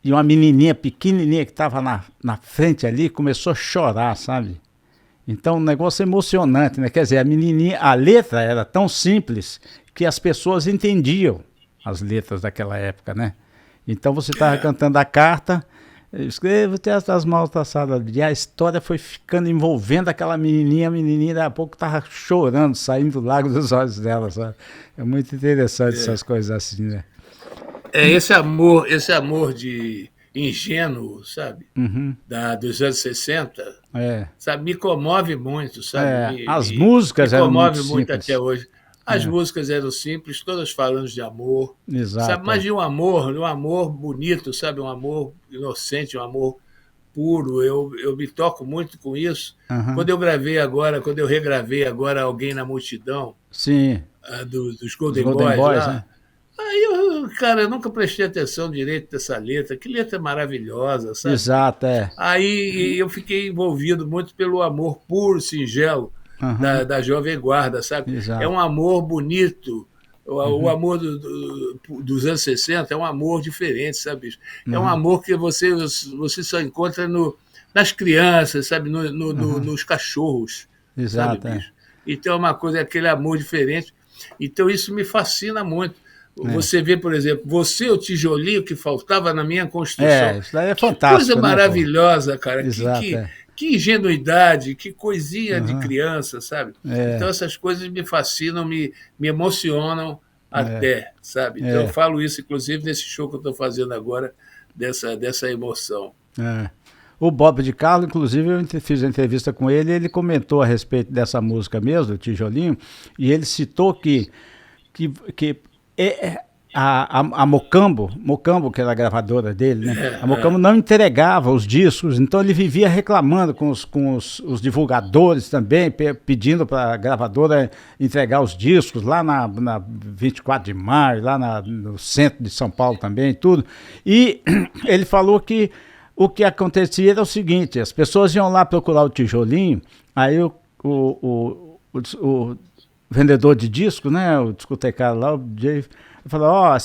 e uma menininha pequenininha que estava na frente ali começou a chorar, sabe? Então um negócio emocionante, né? Quer dizer, a menininha, a letra era tão simples que as pessoas entendiam as letras daquela época, né? Então você estava cantando a carta, escrevo-te as mãos traçadas, e a história foi ficando envolvendo aquela menininha, a menininha daqui a pouco estava chorando, saindo do lago dos olhos dela, sabe? É muito interessante essas coisas assim, né? Esse amor de ingênuo, sabe? Dos anos 60, sabe? Me comove muito, sabe? As músicas eram muito simples. Me comove muito até hoje. As músicas eram simples, todas falando de amor. Exato. Sabe? Mas de um amor bonito, sabe? Um amor inocente, um amor puro. Eu me toco muito com isso. Quando eu regravei agora Alguém na Multidão, sim, dos Golden Boys lá, né? Aí eu nunca prestei atenção direito dessa letra. Que letra maravilhosa, sabe? Exato, Aí eu fiquei envolvido muito pelo amor puro, singelo, da Jovem Guarda, sabe? Exato. É um amor bonito. O amor dos anos 60 é um amor diferente, sabe? É um amor que você só encontra nas crianças, sabe? Nos cachorros. Exato, sabe, bicho? Então é uma coisa, é aquele amor diferente. Então isso me fascina muito. Você vê, por exemplo, Você, o Tijolinho que faltava na minha construção. Isso daí é fantástico. Que coisa maravilhosa, né, cara. Exato, que ingenuidade, que coisinha de criança, sabe? Então essas coisas me fascinam, me emocionam até, sabe? Então eu falo isso, inclusive, nesse show que eu estou fazendo agora, dessa emoção. O Bob de Carlo, inclusive, eu fiz a entrevista com ele e ele comentou a respeito dessa música mesmo, do Tijolinho, e ele citou que a Mocambo, que era a gravadora dele, né? A Mocambo não entregava os discos, então ele vivia reclamando com os divulgadores também, pedindo para a gravadora entregar os discos lá na 24 de maio, lá no centro de São Paulo também, tudo. E ele falou que o que acontecia era o seguinte: as pessoas iam lá procurar o Tijolinho, aí o vendedor de disco, né, o discotecário lá, o Jay, falou,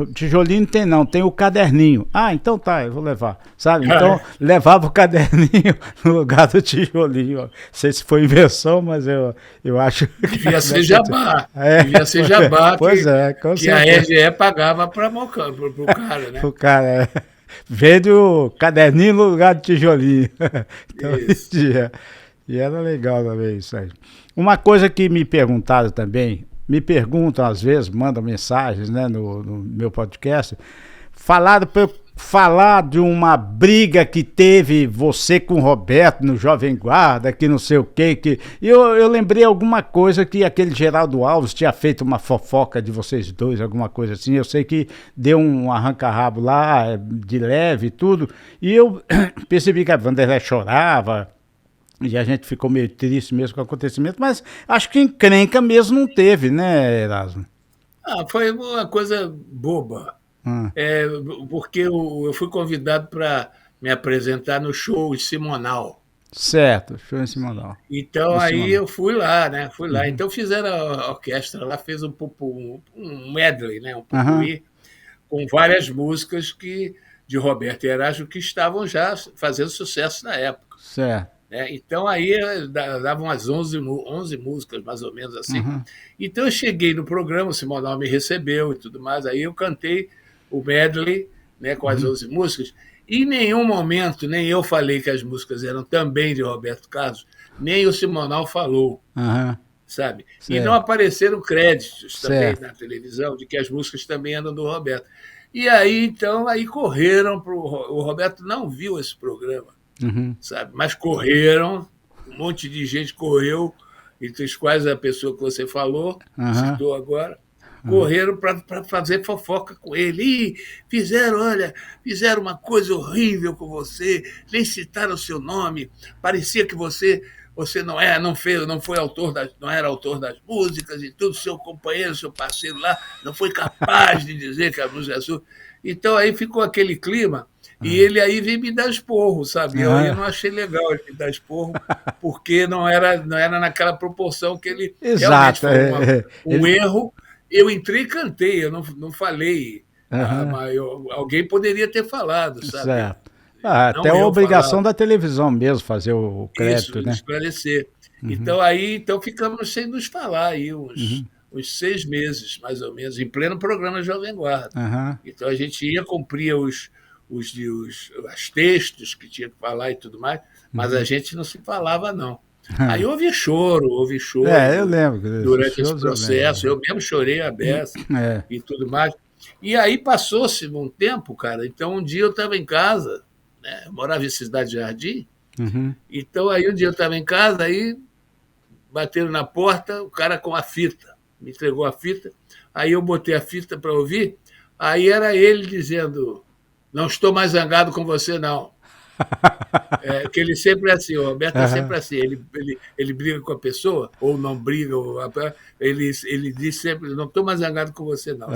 o Tijolinho não tem não, tem o caderninho. Então tá, eu vou levar, sabe? Então levava o caderninho no lugar do Tijolinho. Não sei se foi inversão, mas eu acho que... Devia ser jabá. Devia ser jabá que a RGE pagava para o cara, né? O cara, vende o caderninho no lugar do Tijolinho. Então, isso. E era legal também isso aí. Uma coisa que me perguntaram também, me perguntam às vezes, mandam mensagens, né, no meu podcast, falaram para eu falar de uma briga que teve você com o Roberto no Jovem Guarda, que não sei o quê, que eu lembrei alguma coisa que aquele Geraldo Alves tinha feito uma fofoca de vocês dois, alguma coisa assim. Eu sei que deu um arranca-rabo lá, de leve e tudo, e eu percebi que a Vanderlei chorava, e a gente ficou meio triste mesmo com o acontecimento, mas acho que encrenca mesmo não teve, né, Erasmo? Foi uma coisa boba. É, porque eu fui convidado para me apresentar no show de Simonal. Certo, show em Simonal. Então aí eu fui lá, né? Fui lá. Então fizeram a orquestra lá, fez um medley, né? Um popurrí, com várias músicas de Roberto e Erasmo que estavam já fazendo sucesso na época. Certo. Então aí davam umas 11 músicas, mais ou menos assim. Então eu cheguei no programa, o Simonal me recebeu e tudo mais. Aí eu cantei o medley, né, com as 11 músicas. E em nenhum momento, nem eu falei que as músicas eram também de Roberto Carlos, nem o Simonal falou, sabe? Certo. E não apareceram créditos também Certo. na televisão de que as músicas também eram do Roberto. E aí, então, aí correram para o Roberto não viu esse programa, sabe? Mas correram, um monte de gente correu, entre os quais a pessoa que você falou, citou agora, correram para fazer fofoca com ele. E fizeram uma coisa horrível com você, nem citaram o seu nome, parecia que você não foi autor não era autor das músicas e tudo, seu companheiro, seu parceiro lá, não foi capaz de dizer que a música é sua. Então aí ficou aquele clima, e ele aí veio me dar esporro, sabe? Eu não achei legal ele me dar esporro, porque não era naquela proporção que ele realmente foi um erro. Eu entrei e cantei, eu não falei, mas alguém poderia ter falado, sabe? Certo. Até a obrigação da televisão mesmo, fazer o crédito, isso, né? Esclarecer. Então ficamos sem nos falar aí uns 6 meses, mais ou menos, em pleno programa Jovem Guarda. Então a gente cumpria os textos que tinha que falar e tudo mais, mas a gente não se falava, não. Aí houve choro eu lembro durante esse processo, eu mesmo chorei a beça e tudo mais. E aí passou-se um tempo, cara, então um dia eu estava em casa, né, eu morava em Cidade Jardim, então aí um dia eu estava em casa, aí bateram na porta, o cara com a fita, me entregou a fita, aí eu botei a fita para ouvir, aí era ele dizendo, não estou mais zangado com você, não. Que ele sempre é assim, o Roberto é sempre assim, ele briga com a pessoa, ou não briga, ele diz sempre, não estou mais zangado com você, não.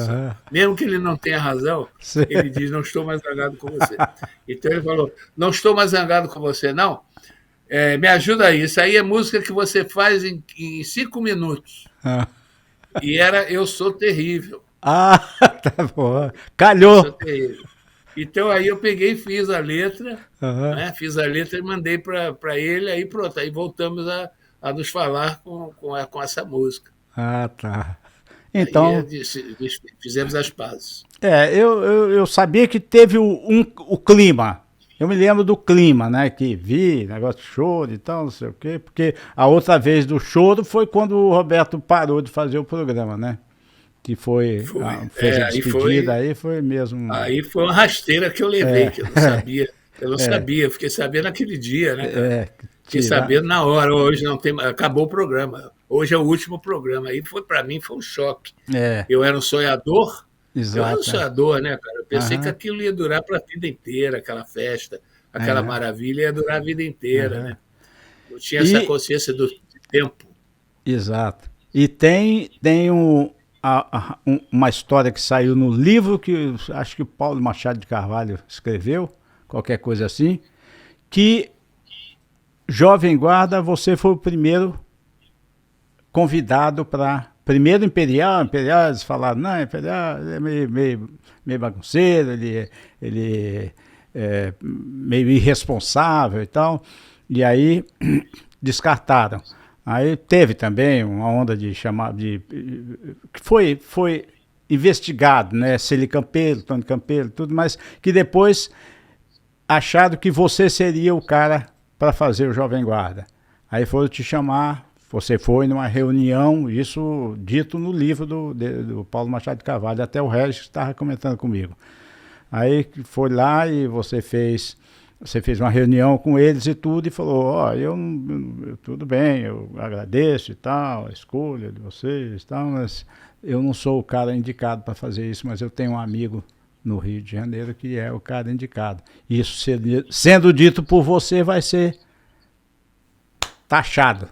Mesmo que ele não tenha razão, ele diz, não estou mais zangado com você. Então ele falou, não estou mais zangado com você, não. Me ajuda aí, isso aí é música que você faz em 5 minutos. E era Eu Sou Terrível. Tá bom. Calhou. Eu Sou Terrível. Então aí eu peguei e fiz a letra, né? Fiz a letra e mandei para ele, aí pronto, aí voltamos a nos falar com essa música. Tá. Então. Aí fizemos as pazes. Eu sabia que teve o clima. Eu me lembro do clima, né? Que vi, negócio de choro e tal, não sei o quê, porque a outra vez do choro foi quando o Roberto parou de fazer o programa, né? Que fez a despedida, aí foi mesmo. Aí foi uma rasteira que eu levei, que eu não sabia. Eu não sabia, fiquei sabendo naquele dia, né? Fiquei sabendo na hora, hoje não tem, acabou o programa. Hoje é o último programa. Aí para mim foi um choque. Eu era um sonhador. Exato. Eu era um sonhador, né, cara? Eu pensei que aquilo ia durar para a vida inteira, aquela festa, aquela maravilha ia durar a vida inteira, né? Eu tinha essa consciência do tempo. Exato. E tem uma história que saiu no livro que acho que o Paulo Machado de Carvalho escreveu, qualquer coisa assim, que Jovem Guarda, você foi o primeiro convidado para... Primeiro Imperial, eles falaram, não, Imperial é meio bagunceiro, ele é meio irresponsável e tal, e aí descartaram. Aí teve também uma onda de chamar que foi investigado, né? Celi Campelo, Tony Campelo, tudo, mas que depois acharam que você seria o cara para fazer o Jovem Guarda. Aí foram te chamar, você foi numa reunião, isso dito no livro do Paulo Machado de Carvalho, até o Regis estava comentando comigo. Aí foi lá e você fez uma reunião com eles e tudo, e falou, ó, tudo bem, eu agradeço e tal, a escolha de vocês e tal, mas eu não sou o cara indicado para fazer isso, mas eu tenho um amigo no Rio de Janeiro que é o cara indicado. Isso sendo dito por você vai ser taxado.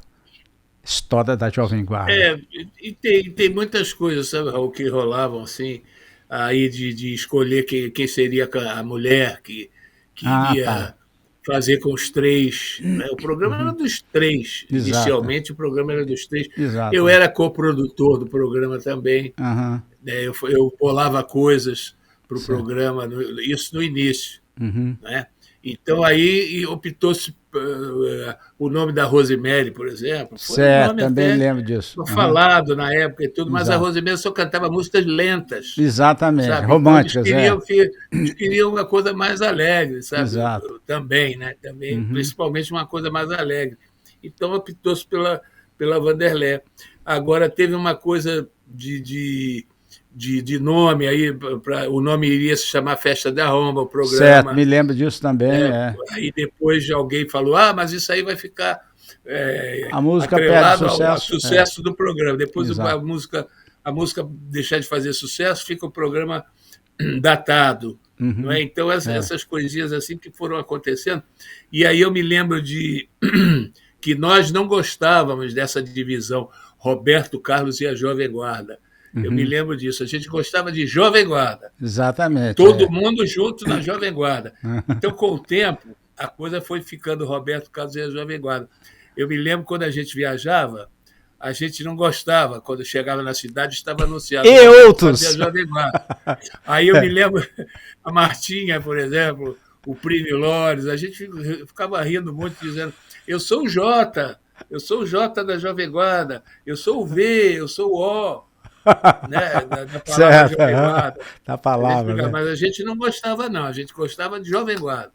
História da Jovem Guarda. E tem muitas coisas, sabe, Raul, que rolavam assim, aí de escolher quem seria a mulher que iria fazer com os três. Né? O programa era dos três. Exato. Inicialmente, o programa era dos três. Exato. Eu era coprodutor do programa também. Uhum. Eu bolava coisas para o programa, isso no início. Uhum. Né? Então, aí optou-se o nome da Rosemary, por exemplo. Foi certo, também lembro disso. Falado na época e tudo, mas a Rosemary só cantava músicas lentas. Exatamente, sabe? românticas. Então, eles queriam uma coisa mais alegre, sabe? Exato. Também, né? Também, principalmente uma coisa mais alegre. Então, optou-se pela Vanderlé. Agora, teve uma coisa de nome aí, o nome iria se chamar Festa da Romba, o programa. Certo, me lembro disso também. Aí depois alguém falou, mas isso aí vai ficar a música atrelado perde ao sucesso do programa. Depois a música deixar de fazer sucesso, fica o programa datado. Não é? Então, essas coisinhas assim que foram acontecendo. E aí eu me lembro que nós não gostávamos dessa divisão, Roberto Carlos e a Jovem Guarda. Eu me lembro disso. A gente gostava de Jovem Guarda. Exatamente. Todo mundo junto na Jovem Guarda. Então, com o tempo, a coisa foi ficando Roberto Carlos e a Jovem Guarda. Eu me lembro quando a gente viajava, a gente não gostava. Quando chegava na cidade, estava anunciado. E outros! A Jovem Guarda. Aí eu me lembro, a Martinha, por exemplo, o Plínio Lores, a gente ficava rindo muito, dizendo, eu sou o Jota da Jovem Guarda, eu sou o V, eu sou o O. Né, da palavra certo, Jovem Guarda. Da palavra, né? Mas a gente não gostava, não. A gente gostava de Jovem Guarda.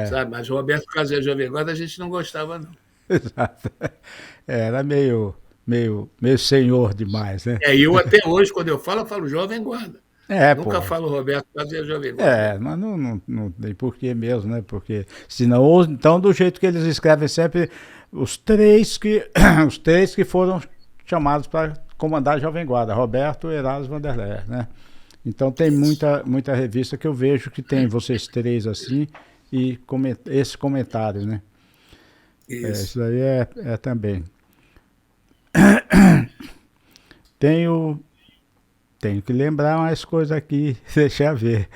Sabe? Mas Roberto Carlos e a Jovem Guarda a gente não gostava, não. Exato. Era meio senhor demais, né? E eu até hoje, quando eu falo Jovem Guarda. Nunca falo Roberto Carlos e a Jovem Guarda. Mas não tem porquê mesmo, né? Porque senão, ou então do jeito que eles escrevem sempre, os três que foram chamados para comandar a Jovem Guarda, Roberto, Erasmo, Vanderlé, né? Então tem muita revista que eu vejo que tem vocês três assim e esse comentário, né? Isso aí é também. Tenho que lembrar mais coisas aqui, deixa eu ver.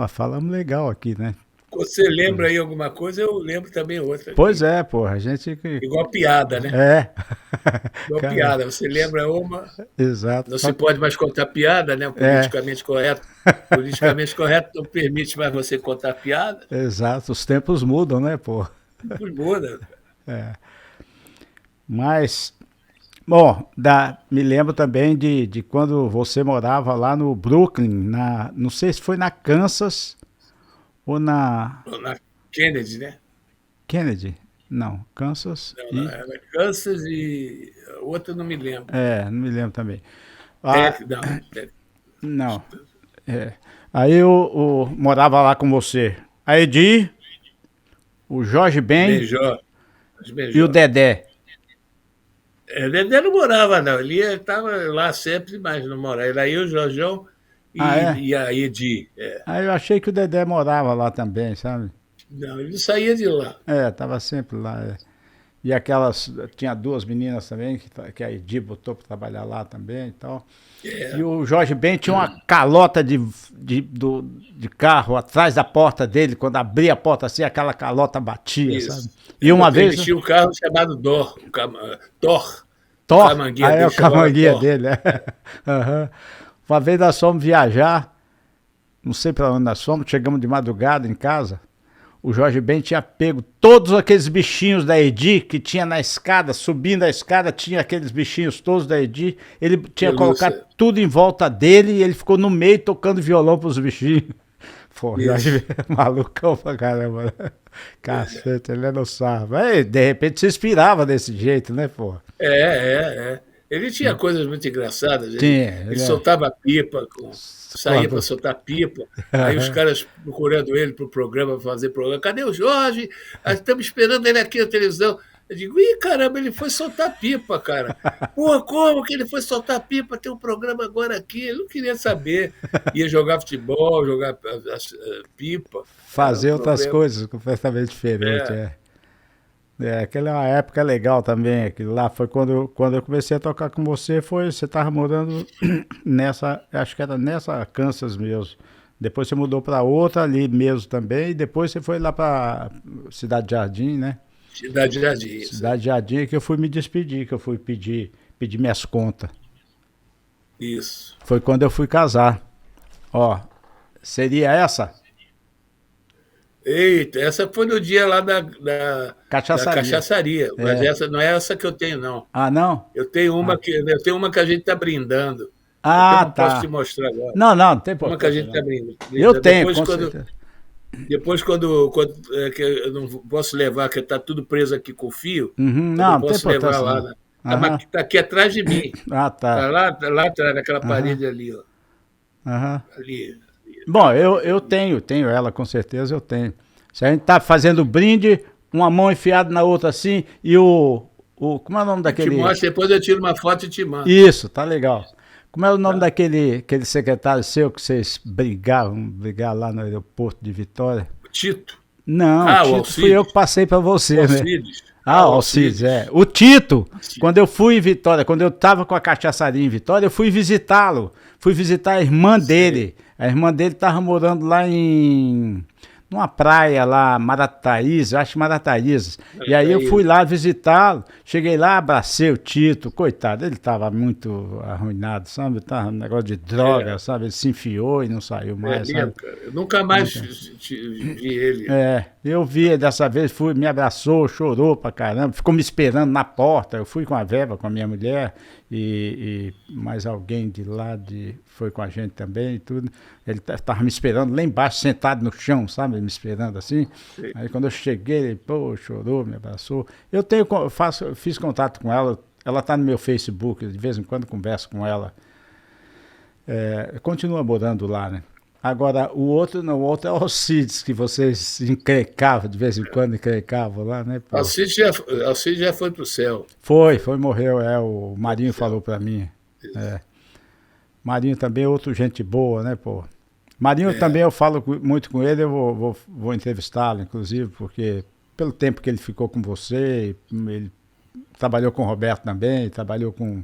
Falamos legal aqui, né? Você lembra aí alguma coisa, eu lembro também outra. Pois é, porra, a gente... Igual piada, né? Igual cara, piada, você lembra uma... Exato. Não se pode mais contar piada, né? Politicamente correto. Politicamente correto não permite mais você contar piada. Exato, os tempos mudam, né, porra? Os tempos mudam. Mas, bom, me lembro também de quando você morava lá no Brooklyn, não sei se foi na Kansas... Ou na Kennedy, né? Kennedy? Não, Kansas. Não, era Kansas e outra não me lembro. Não me lembro também. Não. Aí eu morava lá com você. A Edi, o Jorge Ben e o Dedé. O Dedé não morava, não. Ele estava lá sempre, mas não morava. Era eu, o Jorjão. E a Edi. Aí eu achei que o Dedé morava lá também, sabe? Não, ele saía de lá. Tava sempre lá. E tinha duas meninas também, que a Edi botou para trabalhar lá também e tal. E o Jorge Ben tinha uma calota de carro atrás da porta dele, quando abria a porta assim, aquela calota batia, sabe? E uma vez... Ele tinha um carro chamado Thor. Thor? O camanguia dele, Uma vez nós fomos viajar, não sei para onde nós fomos, chegamos de madrugada em casa, o Jorge Ben tinha pego todos aqueles bichinhos da Edi que tinha na escada, subindo a escada, tinha aqueles bichinhos todos da Edi, ele tinha colocado tudo em volta dele e ele ficou no meio tocando violão pros bichinhos. Pô, Jorge Ben é malucão pra caramba, né? Cacete, ele não sabe. De repente se inspirava desse jeito, né, pô? Ele tinha coisas muito engraçadas. Ele Tinha. soltava pipa, saía para soltar pipa. Aí os caras procurando ele para o programa, para fazer programa. Cadê o Jorge? Estamos esperando ele aqui na televisão. Eu digo, ih, caramba, ele foi soltar pipa, cara. Pô, como que ele foi soltar pipa? Tem um programa agora aqui. Ele não queria saber. Ia jogar futebol, jogar pipa. Fazer outras coisas completamente diferentes, aquela é uma época legal também. Aquilo lá foi quando eu comecei a tocar com você. Você estava morando acho que era nessa Kansas mesmo. Depois você mudou para outra ali mesmo também. E depois você foi lá para Cidade Jardim, né? Cidade Jardim. Cidade Jardim, que eu fui me despedir, que eu fui pedir minhas contas. Isso. Foi quando eu fui casar. Ó, seria essa? Eita, essa foi no dia lá da cachaçaria. Mas essa não é essa que eu tenho, não. Ah, não? Eu tenho uma que a gente está brindando. Ah, eu não posso te mostrar agora. Não tem problema. Uma que a gente está brindando. Eu tenho, com certeza. Depois, quando que eu não posso levar, que está tudo preso aqui com fio, não posso levar lá. Né? Está aqui atrás de mim. Ah, tá. Está lá atrás, naquela parede ali. Ó. Ali. Bom, eu tenho ela, com certeza eu tenho. Se a gente tá fazendo brinde, uma mão enfiada na outra assim, e como é o nome daquele... Te mostro, depois eu tiro uma foto e te mando. Isso, tá legal. Como é o nome daquele secretário seu que vocês brigaram lá no aeroporto de Vitória? Tito. Não, o Tito fui eu que passei para você, Alcides. Né? Alcides, O Tito, quando eu fui em Vitória, quando eu tava com a cachaçaria em Vitória, eu fui visitá-lo. Fui visitar a irmã dele. A irmã dele tava morando lá numa praia lá, Marataízes, acho Marataízes. E aí eu fui lá visitá-lo, cheguei lá, abracei o Tito, coitado, ele estava muito arruinado, sabe? Tava um negócio de droga, sabe? Ele se enfiou e não saiu mais, sabe? Cara. Eu nunca mais vi ele. Eu vi dessa vez, me abraçou, chorou pra caramba, ficou me esperando na porta. Eu fui com a Vera, com a minha mulher, e mais alguém de lá foi com a gente também e tudo. Ele estava me esperando lá embaixo, sentado no chão, sabe? Me esperando assim. Sim. Aí quando eu cheguei, ele chorou, me abraçou. Fiz contato com ela, ela está no meu Facebook, de vez em quando converso com ela. Continua morando lá, né? Agora, o outro é o Alcides, que vocês encrencavam, de vez em quando encrencavam lá, né? Alcides já foi pro céu. Morreu, o Marinho falou para mim. Marinho também é outro gente boa, né, pô? Marinho também eu falo muito com ele, eu vou entrevistá-lo, inclusive, porque pelo tempo que ele ficou com você, ele trabalhou com o Roberto também, trabalhou com...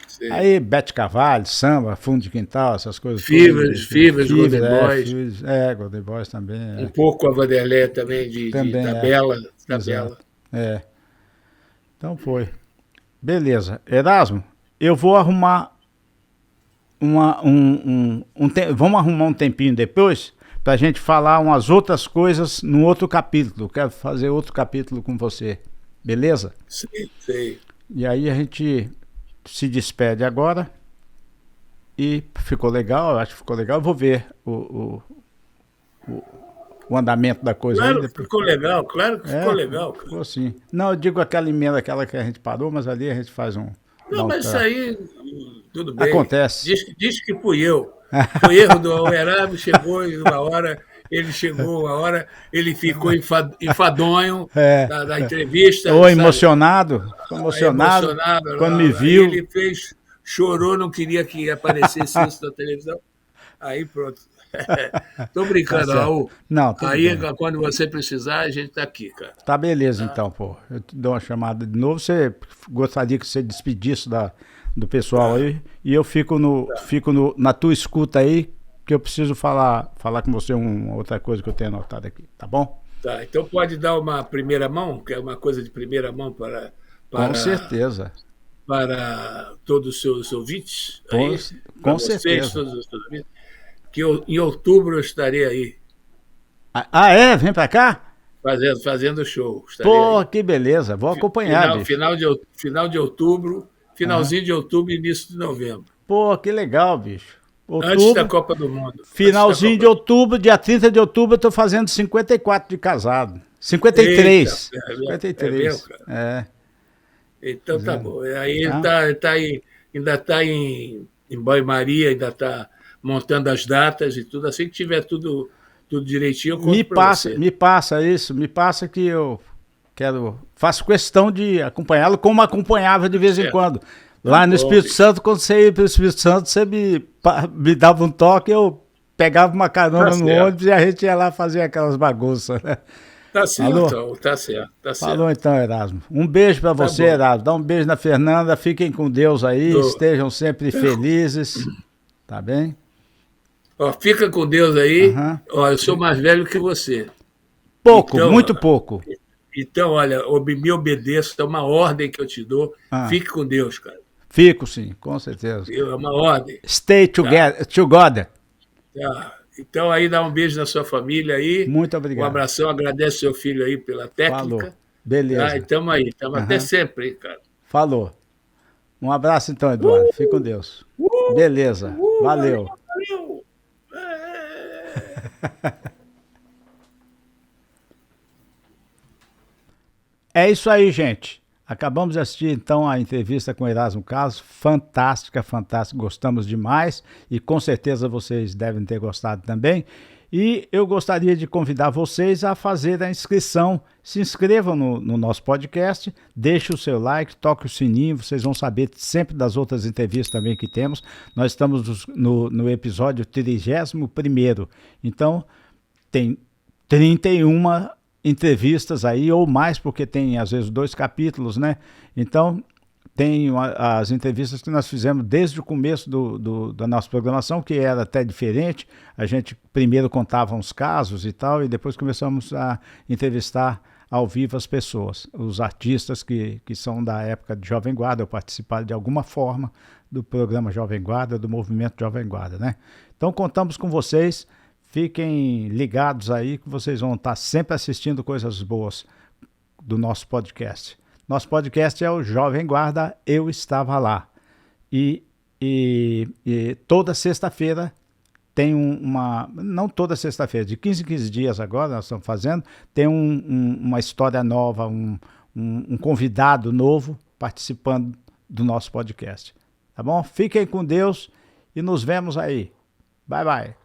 Sim. Aí, Bete Carvalho, samba, fundo de quintal, essas coisas. Fivers, Golden Boys. Golden Boys também. Um pouco a Vanderlei também, de tabela. Então foi. Beleza. Erasmo, eu vou arrumar vamos arrumar um tempinho depois pra gente falar umas outras coisas no outro capítulo. Quero fazer outro capítulo com você. Beleza? Sim. E aí a gente se despede agora e ficou legal, eu acho que ficou legal. Eu vou ver o andamento da coisa. Claro que ficou legal, ficou legal. Cara. Ficou sim. Não, eu digo aquela emenda, aquela que a gente parou, mas ali a gente faz um... Não, mas isso aí, tudo bem. Acontece. Diz que fui eu. Foi erro do Erasmo, chegou uma hora... Ele chegou uma hora, ele ficou enfadonho da entrevista. Ou emocionado. Emocionado quando me viu. Ele chorou, não queria que aparecesse isso na televisão. Aí pronto. Tô brincando, Raul. Não, aí bem. Quando você precisar, a gente tá aqui, cara. Tá beleza, então, pô. Eu te dou uma chamada de novo. Você gostaria que você despedisse do pessoal aí? E eu fico na tua escuta aí, que eu preciso falar com você uma outra coisa que eu tenho anotado aqui, tá bom? Tá, então pode dar uma primeira mão, que é uma coisa de primeira mão para com certeza. Para todos os seus ouvintes. Com certeza. Todos os seus ouvintes, que em outubro eu estarei aí. Vem para cá? Fazendo show. Pô, aí. Que beleza, vou acompanhar. Final de outubro, finalzinho de outubro e início de novembro. Pô, que legal, bicho. Antes da Copa do Mundo. Finalzinho de outubro, dia 30 de outubro, eu tô fazendo 54 de casado. 53. Eita, 53. Então tá bom. Aí ele Tá? ainda está em banho-maria, ainda está montando as datas e tudo. Assim que tiver tudo direitinho, eu conto para você. Me passa isso, me passa que eu faço questão de acompanhá-lo como acompanhava de vez em Certo. quando. Tá Lá no bom, Espírito bicho. Santo, quando você ia para o Espírito Santo, você me dava um toque, eu pegava uma carona Tá no certo. ônibus e a gente ia lá fazer aquelas bagunças, né? Tá Falou? certo, tá certo, tá Falou certo. então, Erasmo. Um beijo para Tá você, bom. Erasmo. Dá um beijo na Fernanda. Fiquem com Deus aí. Do- Estejam sempre felizes. Tá bem? Ó, fica com Deus aí. Aham. Ó, eu sou mais velho que você. Pouco, Então, muito pouco. olha, me obedeça, é uma ordem que eu te dou. Ah, Fique com Deus, cara. fico sim, com certeza. É uma ordem, Stay tá? together. Tá. Então aí dá um beijo na sua família aí. Muito Um obrigado. abração, agradece seu filho aí pela Falou. técnica. Tá? E Beleza. tamo aí, tamo até Aham. sempre, hein, cara. Falou. Um abraço então, Eduardo. Fique com Deus. Beleza. Valeu. Valeu! É. É isso aí, gente. Acabamos de assistir então a entrevista com o Erasmo Carlos. Fantástica, fantástica. Gostamos demais e com certeza vocês devem ter gostado também. E eu gostaria de convidar vocês a fazer a inscrição. Se inscrevam no nosso podcast, deixe o seu like, toque o sininho, vocês vão saber sempre das outras entrevistas também que temos. Nós estamos no episódio 31º. Então, tem 31 entrevistas aí, ou mais, porque tem às vezes 2 capítulos, né? Então, tem as entrevistas que nós fizemos desde o começo da nossa programação, que era até diferente. A gente primeiro contava uns casos e tal, e depois começamos a entrevistar ao vivo as pessoas, os artistas que são da época de Jovem Guarda, ou participaram de alguma forma do programa Jovem Guarda, do movimento Jovem Guarda, né? Então, contamos com vocês. Fiquem ligados aí que vocês vão estar sempre assistindo coisas boas do nosso podcast. Nosso podcast é o Jovem Guarda Eu Estava Lá. E toda sexta-feira tem não toda sexta-feira, de 15 em 15 dias agora nós estamos fazendo, tem uma história nova, um convidado novo participando do nosso podcast. Tá bom? Fiquem com Deus e nos vemos aí. Bye, bye.